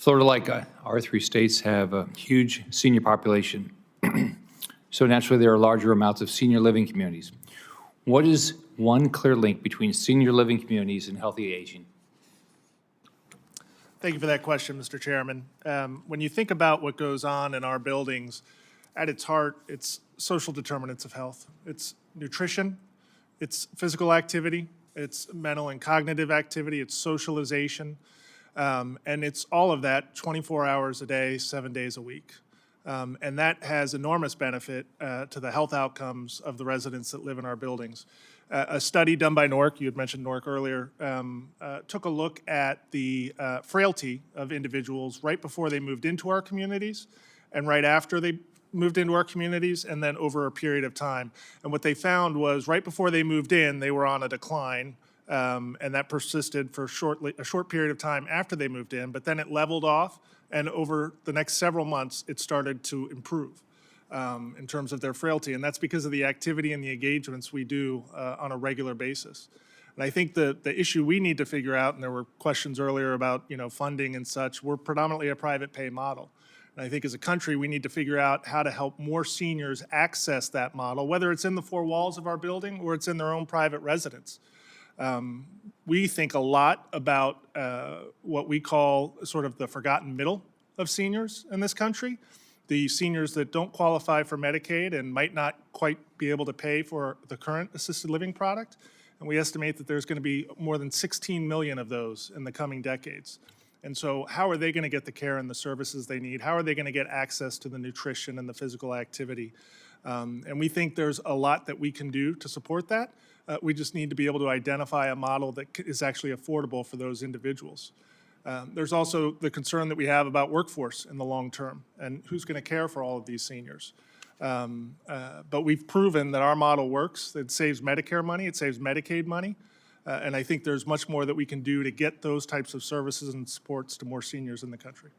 Florida, like our three states, have a huge senior population. So naturally, there are larger amounts of senior living communities. What is one clear link between senior living communities and healthy aging? Thank you for that question, Mr. Chairman. When you think about what goes on in our buildings, at its heart, it's social determinants of health. It's nutrition, it's physical activity, it's mental and cognitive activity, it's socialization, and it's all of that 24 hours a day, 7 days a week. And that has enormous benefit to the health outcomes of the residents that live in our buildings. A study done by NORC, you had mentioned NORC earlier, took a look at the frailty of individuals right before they moved into our communities and right after they moved into our communities, and then over a period of time. And what they found was right before they moved in, they were on a decline, and that persisted for a short period of time after they moved in, but then it leveled off, and over the next several months, it started to improve in terms of their frailty. And that's because of the activity and the engagements we do on a regular basis. And I think the issue we need to figure out, and there were questions earlier about funding and such, we're predominantly a private pay model. And I think as a country, we need to figure out how to help more seniors access that model, whether it's in the four walls of our building or it's in their own private residence. We think a lot about what we call sort of the forgotten middle of seniors in this country, the seniors that don't qualify for Medicaid and might not quite be able to pay for the current assisted living product. And we estimate that there's going to be more than 16 million of those in the coming decades. And so how are they going to get the care and the services they need? How are they going to get access to the nutrition and the physical activity? And we think there's a lot that we can do to support that. We just need to be able to identify a model that is actually affordable for those individuals. There's also the concern that we have about workforce in the long term and who's going to care for all of these seniors. But we've proven that our model works. It saves Medicare money, it saves Medicaid money. And I think there's much more that we can do to get those types of services and supports to more seniors in the country.